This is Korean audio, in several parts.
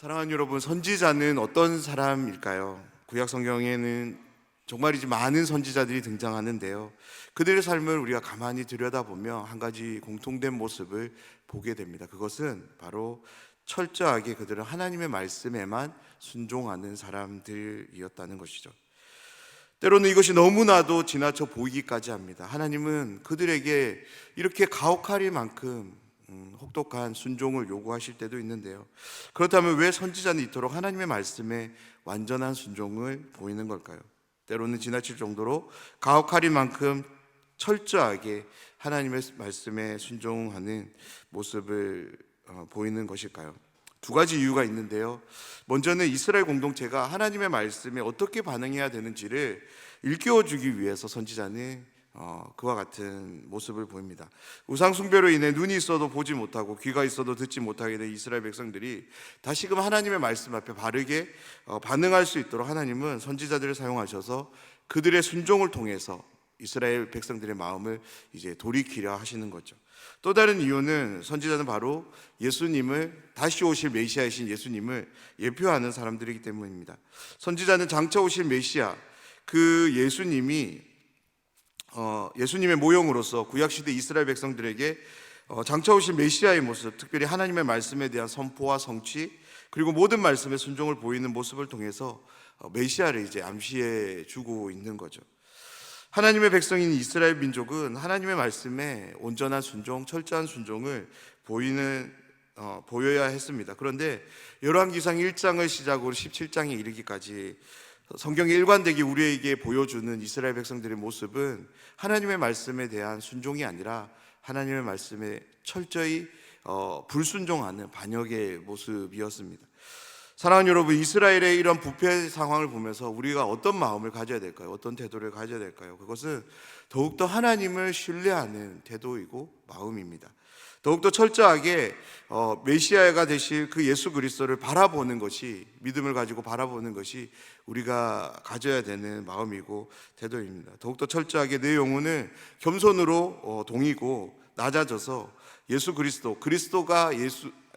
사랑하는 여러분, 선지자는 어떤 사람일까요? 구약 성경에는 정말이지 많은 선지자들이 등장하는데요. 그들의 삶을 우리가 가만히 들여다보며 한 가지 공통된 모습을 보게 됩니다. 그것은 바로 철저하게 그들은 하나님의 말씀에만 순종하는 사람들이었다는 것이죠. 때로는 이것이 너무나도 지나쳐 보이기까지 합니다. 하나님은 그들에게 이렇게 가혹할 만큼 혹독한 순종을 요구하실 때도 있는데요. 그렇다면 왜 선지자는 이토록 하나님의 말씀에 완전한 순종을 보이는 걸까요? 때로는 지나칠 정도로 가혹할 만큼 철저하게 하나님의 말씀에 순종하는 모습을 보이는 것일까요? 두 가지 이유가 있는데요. 먼저는 이스라엘 공동체가 하나님의 말씀에 어떻게 반응해야 되는지를 일깨워주기 위해서 선지자는 그와 같은 모습을 보입니다. 우상 숭배로 인해 눈이 있어도 보지 못하고 귀가 있어도 듣지 못하게 된 이스라엘 백성들이 다시금 하나님의 말씀 앞에 바르게 반응할 수 있도록 하나님은 선지자들을 사용하셔서 그들의 순종을 통해서 이스라엘 백성들의 마음을 이제 돌이키려 하시는 거죠. 또 다른 이유는 선지자는 바로 예수님을, 다시 오실 메시아이신 예수님을 예표하는 사람들이기 때문입니다. 선지자는 장차 오실 메시아, 그 예수님의 모형으로서 구약시대 이스라엘 백성들에게 장차 오실 메시아의 모습, 특별히 하나님의 말씀에 대한 선포와 성취, 그리고 모든 말씀에 순종을 보이는 모습을 통해서 메시아를 이제 암시해 주고 있는 거죠. 하나님의 백성인 이스라엘 민족은 하나님의 말씀에 온전한 순종, 철저한 순종을 보여야 했습니다. 그런데 열왕기상 1장을 시작으로 17장에 이르기까지 성경에 일관되게 우리에게 보여주는 이스라엘 백성들의 모습은 하나님의 말씀에 대한 순종이 아니라 하나님의 말씀에 철저히 불순종하는 반역의 모습이었습니다. 사랑하는 여러분, 이스라엘의 이런 부패 상황을 보면서 우리가 어떤 마음을 가져야 될까요? 어떤 태도를 가져야 될까요? 그것은 더욱더 하나님을 신뢰하는 태도이고 마음입니다. 더욱더 철저하게 메시아가 되실 그 예수 그리스도를 바라보는 것이, 믿음을 가지고 바라보는 것이 우리가 가져야 되는 마음이고 태도입니다. 더욱더 철저하게 내 영혼을 겸손으로 동이고 낮아져서 예수 그리스도,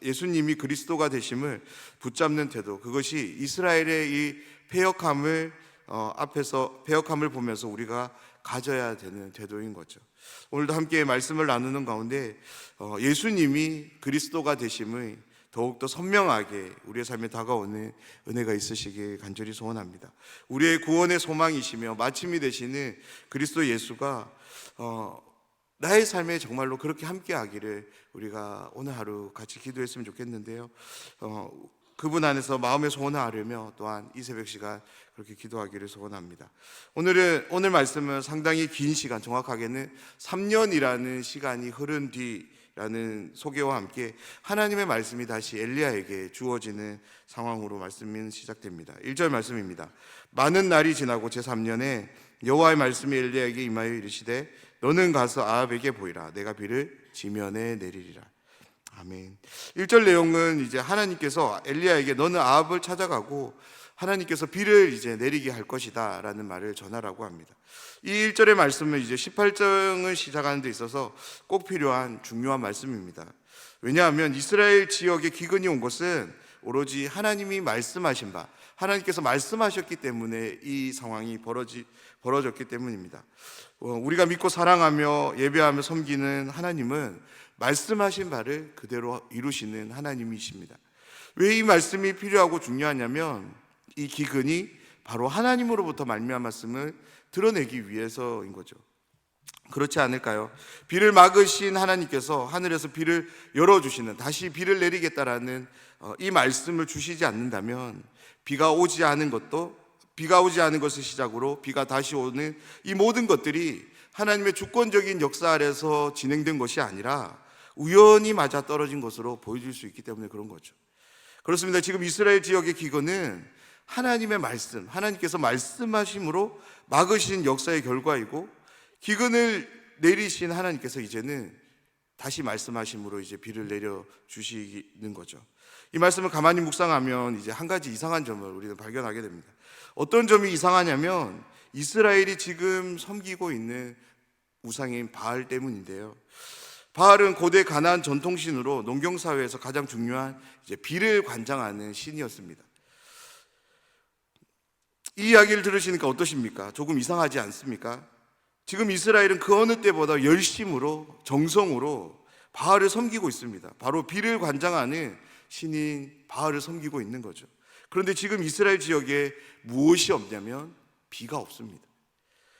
예수님이 그리스도가 되심을 붙잡는 태도, 그것이 이스라엘의 이 패역함을 보면서 우리가 가져야 되는 태도인 거죠. 오늘도 함께 말씀을 나누는 가운데 예수님이 그리스도가 되심을 더욱더 선명하게 우리의 삶에 다가오는 은혜가 있으시길 간절히 소원합니다. 우리의 구원의 소망이시며 마침이 되시는 그리스도 예수가 나의 삶에 정말로 그렇게 함께하기를 우리가 오늘 하루 같이 기도했으면 좋겠는데요. 그분 안에서 마음의 소원을 아뢰며 또한 이 새벽 시간 그렇게 기도하기를 소원합니다. 오늘 말씀은 상당히 긴 시간, 정확하게는 3년이라는 시간이 흐른 뒤라는 소개와 함께 하나님의 말씀이 다시 엘리야에게 주어지는 상황으로 말씀이 시작됩니다. 1절 말씀입니다. 많은 날이 지나고 제3년에 여호와의 말씀이 엘리야에게 임하여 이르시되 너는 가서 아합에게 보이라. 내가 비를 지면에 내리리라. 아멘. 1절 내용은 이제 하나님께서 엘리야에게 너는 아합을 찾아가고 하나님께서 비를 이제 내리게 할 것이다 라는 말을 전하라고 합니다. 이 1절의 말씀은 이제 18장을 시작하는 데 있어서 꼭 필요한 중요한 말씀입니다. 왜냐하면 이스라엘 지역에 기근이 온 것은 오로지 하나님이 말씀하신 바, 하나님께서 말씀하셨기 때문에 이 상황이 벌어졌기 때문입니다. 우리가 믿고 사랑하며 예배하며 섬기는 하나님은 말씀하신 바를 그대로 이루시는 하나님이십니다. 왜 이 말씀이 필요하고 중요하냐면 이 기근이 바로 하나님으로부터 말미암았음을 드러내기 위해서인 거죠. 그렇지 않을까요? 비를 막으신 하나님께서 하늘에서 비를 열어주시는, 다시 비를 내리겠다라는 이 말씀을 주시지 않는다면 비가 오지 않은 것을 시작으로 비가 다시 오는 이 모든 것들이 하나님의 주권적인 역사 아래서 진행된 것이 아니라 우연히 맞아 떨어진 것으로 보여질 수 있기 때문에 그런 거죠. 그렇습니다. 지금 이스라엘 지역의 기근은 하나님의 말씀, 하나님께서 말씀하심으로 막으신 역사의 결과이고, 기근을 내리신 하나님께서 이제는 다시 말씀하심으로 이제 비를 내려 주시는 거죠. 이 말씀을 가만히 묵상하면 이제 한 가지 이상한 점을 우리는 발견하게 됩니다. 어떤 점이 이상하냐면 이스라엘이 지금 섬기고 있는 우상인 바알 때문인데요. 바알은 고대 가나안 전통신으로 농경 사회에서 가장 중요한 비를 관장하는 신이었습니다. 이 이야기를 들으시니까 어떠십니까? 조금 이상하지 않습니까? 지금 이스라엘은 그 어느 때보다 열심으로 정성으로 바알을 섬기고 있습니다. 바로 비를 관장하는 신인 바알을 섬기고 있는 거죠. 그런데 지금 이스라엘 지역에 무엇이 없냐면 비가 없습니다.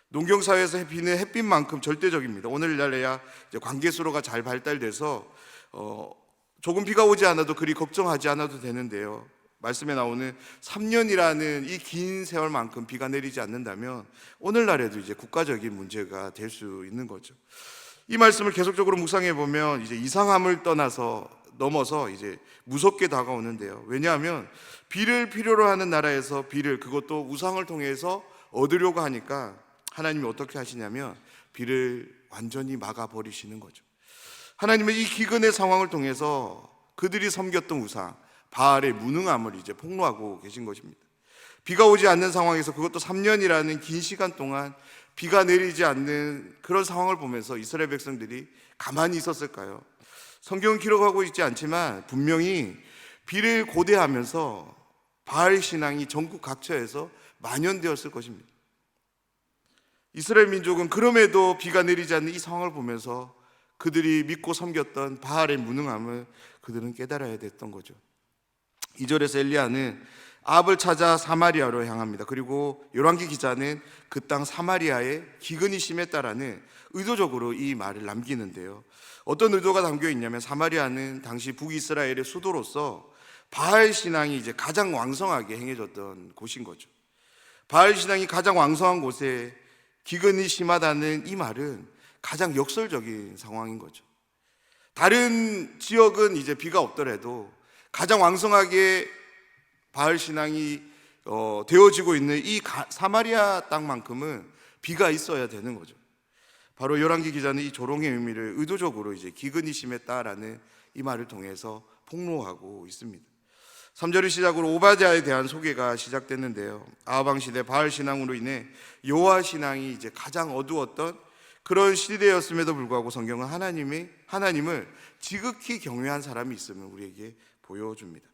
농경사회에서 비는 햇빛만큼 절대적입니다. 오늘날에야 관계수로가 잘 발달돼서 조금 비가 오지 않아도 그리 걱정하지 않아도 되는데요, 말씀에 나오는 3년이라는 이 긴 세월만큼 비가 내리지 않는다면 오늘날에도 국가적인 문제가 될 수 있는 거죠. 이 말씀을 계속적으로 묵상해 보면 이상함을 넘어서 무섭게 다가오는데요. 왜냐하면 비를 필요로 하는 나라에서 비를, 그것도 우상을 통해서 얻으려고 하니까 하나님이 어떻게 하시냐면 비를 완전히 막아버리시는 거죠. 하나님은 이 기근의 상황을 통해서 그들이 섬겼던 우상 바알의 무능함을 폭로하고 계신 것입니다. 비가 오지 않는 상황에서, 그것도 3년이라는 긴 시간 동안 비가 내리지 않는 그런 상황을 보면서 이스라엘 백성들이 가만히 있었을까요? 성경은 기록하고 있지 않지만 분명히 비를 고대하면서 바알 신앙이 전국 각처에서 만연되었을 것입니다. 이스라엘 민족은 그럼에도 비가 내리지 않는 이 상황을 보면서 그들이 믿고 섬겼던 바알의 무능함을 그들은 깨달아야 됐던 거죠. 2절에서 엘리야는 아합을 찾아 사마리아로 향합니다. 그리고 열왕기 기자는 그 땅 사마리아에 기근이 심했다라는 의도적으로 이 말을 남기는데요, 어떤 의도가 담겨 있냐면 사마리아는 당시 북이스라엘의 수도로서 바알 신앙이 가장 왕성하게 행해졌던 곳인 거죠. 바알 신앙이 가장 왕성한 곳에 기근이 심하다는 이 말은 가장 역설적인 상황인 거죠. 다른 지역은 비가 없더라도 가장 왕성하게 바알 신앙이 되어지고 있는 이 사마리아 땅만큼은 비가 있어야 되는 거죠. 바로 열왕기 기자는 이 조롱의 의미를 의도적으로 기근이 심했다라는 이 말을 통해서 폭로하고 있습니다. 3절을 시작으로 오바댜에 대한 소개가 시작됐는데요, 아합 왕 시대 바알 신앙으로 인해 여호와 신앙이 가장 어두웠던 그런 시대였음에도 불구하고 성경은 하나님을 지극히 경외한 사람이 있음을 우리에게 보여줍니다.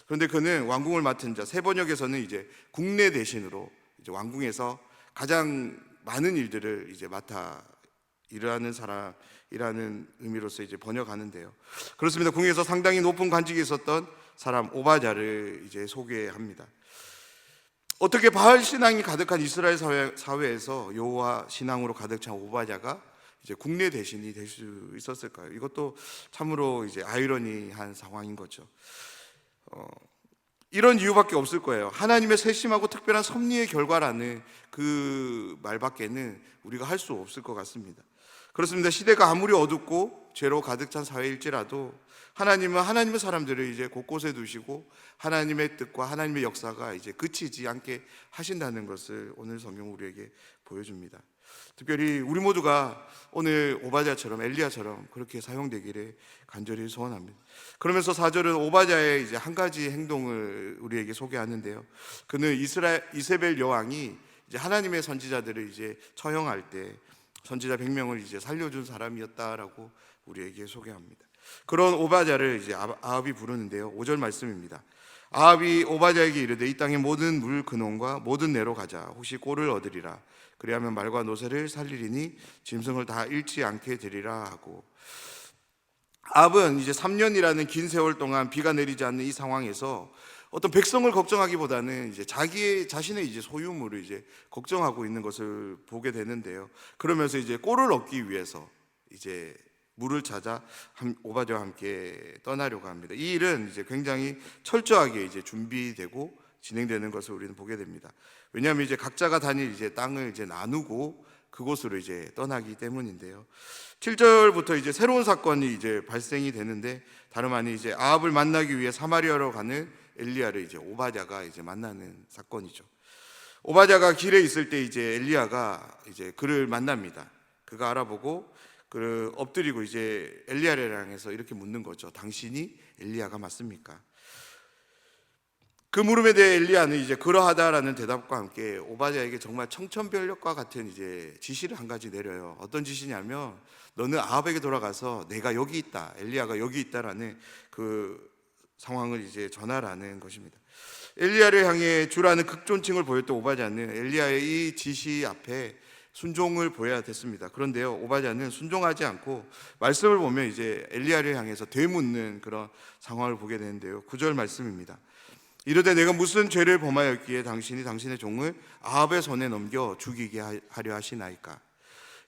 그런데 그는 왕궁을 맡은 자, 새 번역에서는 국내 대신으로 왕궁에서 가장 많은 일들을 맡아 일하는 사람이라는 의미로서 번역하는데요, 그렇습니다. 궁에서 상당히 높은 관직이 있었던 사람 오바댜를 소개합니다. 어떻게 바알 신앙이 가득한 이스라엘 사회에서 여호와 신앙으로 가득 찬 오바댜가 국내 대신이 될 수 있었을까요? 이것도 참으로 아이러니한 상황인 거죠. 이런 이유밖에 없을 거예요. 하나님의 세심하고 특별한 섭리의 결과라는 그 말밖에는 우리가 할 수 없을 것 같습니다. 그렇습니다. 시대가 아무리 어둡고 죄로 가득 찬 사회일지라도 하나님은 하나님의 사람들을 곳곳에 두시고 하나님의 뜻과 하나님의 역사가 그치지 않게 하신다는 것을 오늘 성경 우리에게 보여줍니다. 특별히 우리 모두가 오늘 오바댜처럼 엘리야처럼 그렇게 사용되기를 간절히 소원합니다. 그러면서 4절은 오바댜의 한 가지 행동을 우리에게 소개하는데요, 그는 이세벨 여왕이 하나님의 선지자들을 처형할 때 선지자 100명을 살려준 사람이었다라고 우리에게 소개합니다. 그런 오바댜를 아합이 부르는데요, 5절 말씀입니다. 아합이 오바댜에게 이르되 이 땅의 모든 물 근원과 모든 내로 가자. 혹시 꼴을 얻으리라. 그리하면 말과 노새를 살리리니 짐승을 다 잃지 않게 되리라 하고, 아합은 3년이라는 긴 세월 동안 비가 내리지 않는 이 상황에서 어떤 백성을 걱정하기보다는 자신의 소유물을 걱정하고 있는 것을 보게 되는데요, 그러면서 꼴을 얻기 위해서 물을 찾아 오바댜와 함께 떠나려고 합니다. 이 일은 굉장히 철저하게 준비되고 진행되는 것을 우리는 보게 됩니다. 왜냐하면 각자가 다닐 땅을 나누고 그곳으로 떠나기 때문인데요. 7절부터 새로운 사건이 발생이 되는데, 다름 아닌 아합을 만나기 위해 사마리아로 가는 엘리야를 오바댜가 만나는 사건이죠. 오바댜가 길에 있을 때 엘리야가 그를 만납니다. 그가 알아보고 그를 엎드리고 엘리야를 향해서 이렇게 묻는 거죠. 당신이 엘리야가 맞습니까? 그 물음에 대해 엘리야는 이제 그러하다라는 대답과 함께 오바댜에게 정말 청천벽력과 같은 이제 지시를 한 가지 내려요. 어떤 지시냐면 너는 아합에게 돌아가서 내가 여기 있다, 엘리야가 여기 있다라는 그 상황을 이제 전하라는 것입니다. 엘리야를 향해 주라는 극존칭을 보였던 오바댜는 엘리야의 이 지시 앞에 순종을 보여야 됐습니다. 그런데요, 오바댜는 순종하지 않고 말씀을 보면 이제 엘리야를 향해서 되묻는 그런 상황을 보게 되는데요. 9절 말씀입니다. 이르되 내가 무슨 죄를 범하였기에 당신이 당신의 종을 아합의 손에 넘겨 죽이게 하려 하시나이까.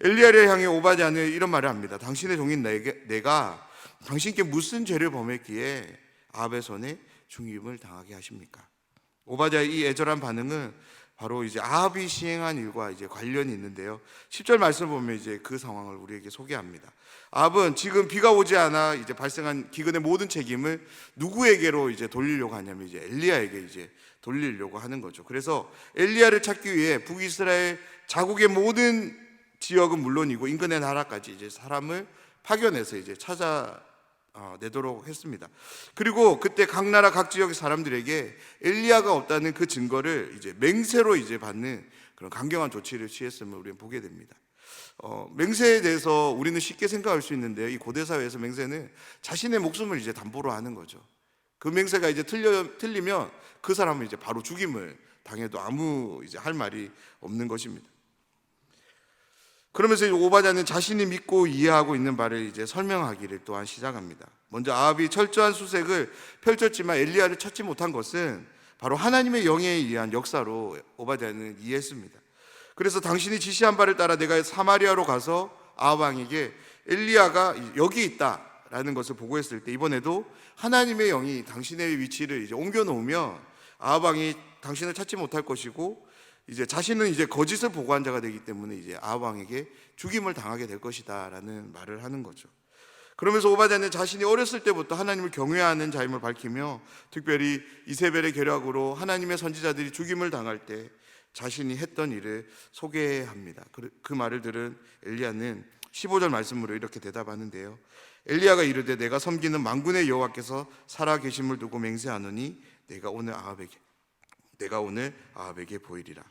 엘리야를 향해 오바댜는 이런 말을 합니다. 당신의 종인 내가 당신께 무슨 죄를 범했기에 아합의 손에 죽임을 당하게 하십니까? 오바댜의 이 애절한 반응은 바로 이제 아합이 시행한 일과 이제 관련이 있는데요. 10절 말씀 보면 이제 그 상황을 우리에게 소개합니다. 아합은 지금 비가 오지 않아 이제 발생한 기근의 모든 책임을 누구에게로 이제 돌리려고 하냐면 이제 엘리야에게 이제 돌리려고 하는 거죠. 그래서 엘리야를 찾기 위해 북이스라엘 자국의 모든 지역은 물론이고 인근의 나라까지 이제 사람을 파견해서 이제 찾아내도록 했습니다. 그리고 그때 각 나라 각 지역의 사람들에게 엘리야가 없다는 그 증거를 이제 맹세로 이제 받는 그런 강경한 조치를 취했음을 우리는 보게 됩니다. 맹세에 대해서 우리는 쉽게 생각할 수 있는데요. 이 고대 사회에서 맹세는 자신의 목숨을 이제 담보로 하는 거죠. 그 맹세가 이제 틀리면 그 사람은 이제 바로 죽임을 당해도 아무 이제 할 말이 없는 것입니다. 그러면서 오바댜는 자신이 믿고 이해하고 있는 바를 이제 설명하기를 또한 시작합니다. 먼저 아합이 철저한 수색을 펼쳤지만 엘리야를 찾지 못한 것은 바로 하나님의 영에 의한 역사로 오바댜는 이해했습니다. 그래서 당신이 지시한 바를 따라 내가 사마리아로 가서 아합 왕에게 엘리야가 여기 있다라는 것을 보고했을 때 이번에도 하나님의 영이 당신의 위치를 이제 옮겨 놓으면 아합 왕이 당신을 찾지 못할 것이고 이제 자신은 이제 거짓을 보고한 자가 되기 때문에 이제 아합 왕에게 죽임을 당하게 될 것이다라는 말을 하는 거죠. 그러면서 오바댜는 자신이 어렸을 때부터 하나님을 경외하는 자임을 밝히며 특별히 이세벨의 계략으로 하나님의 선지자들이 죽임을 당할 때 자신이 했던 일을 소개합니다. 그 말을 들은 엘리야는 15절 말씀으로 이렇게 대답하는데요. 엘리야가 이르되 내가 섬기는 만군의 여호와께서 살아 계심을 두고 맹세하노니 내가 오늘 아합에게 보이리라.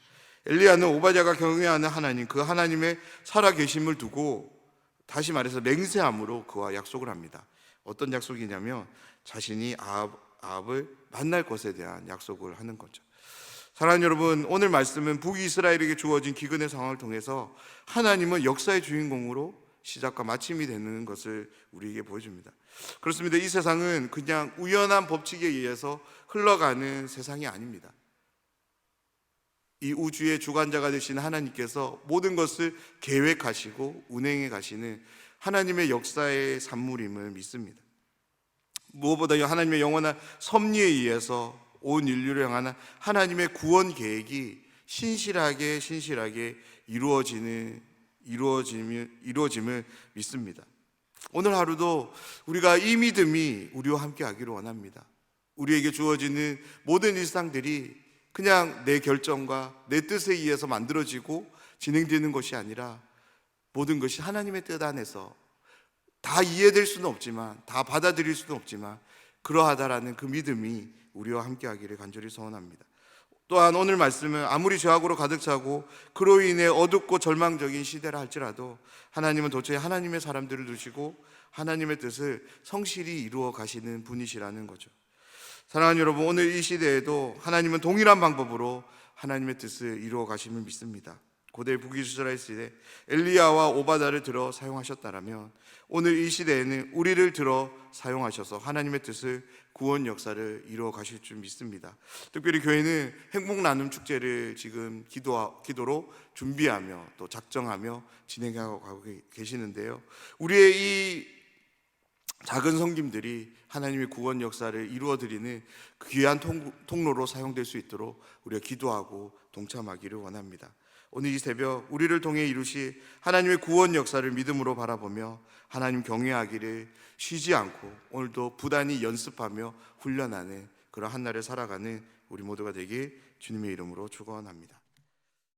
엘리야는 오바댜가 경외하는 하나님, 그 하나님의 살아 계심을 두고 다시 말해서 맹세함으로 그와 약속을 합니다. 어떤 약속이냐면 자신이 아합을 만날 것에 대한 약속을 하는 거죠. 사랑하는 여러분, 오늘 말씀은 북이스라엘에게 주어진 기근의 상황을 통해서 하나님은 역사의 주인공으로 시작과 마침이 되는 것을 우리에게 보여줍니다. 그렇습니다. 이 세상은 그냥 우연한 법칙에 의해서 흘러가는 세상이 아닙니다. 이 우주의 주관자가 되신 하나님께서 모든 것을 계획하시고 운행해 가시는 하나님의 역사의 산물임을 믿습니다. 무엇보다 하나님의 영원한 섭리에 의해서 온 인류를 향한 하나님의 구원 계획이 신실하게 이루어짐을 믿습니다. 오늘 하루도 우리가 이 믿음이 우리와 함께 하기를 원합니다. 우리에게 주어지는 모든 일상들이 그냥 내 결정과 내 뜻에 의해서 만들어지고 진행되는 것이 아니라 모든 것이 하나님의 뜻 안에서 다 이해될 수는 없지만 다 받아들일 수는 없지만 그러하다라는 그 믿음이 우리와 함께 하기를 간절히 소원합니다. 또한 오늘 말씀은 아무리 죄악으로 가득 차고 그로 인해 어둡고 절망적인 시대라 할지라도 하나님은 도저히 하나님의 사람들을 두시고 하나님의 뜻을 성실히 이루어 가시는 분이시라는 거죠. 사랑하는 여러분, 오늘 이 시대에도 하나님은 동일한 방법으로 하나님의 뜻을 이루어 가심을 믿습니다. 고대 북이스라엘 시대 엘리야와 오바댜를 들어 사용하셨다라면 오늘 이 시대에는 우리를 들어 사용하셔서 하나님의 뜻을 구원 역사를 이루어 가실 줄 믿습니다. 특별히 교회는 행복 나눔 축제를 지금 기도로 준비하며 또 작정하며 진행하고 계시는데요. 우리의 이 작은 섬김들이 하나님의 구원 역사를 이루어드리는 귀한 통로로 사용될 수 있도록 우리가 기도하고 동참하기를 원합니다. 오늘 이 새벽 우리를 통해 이루실 하나님의 구원 역사를 믿음으로 바라보며 하나님 경외하기를 쉬지 않고 오늘도 부단히 연습하며 훈련하는 그런 한 날을 살아가는 우리 모두가 되길 주님의 이름으로 축원합니다.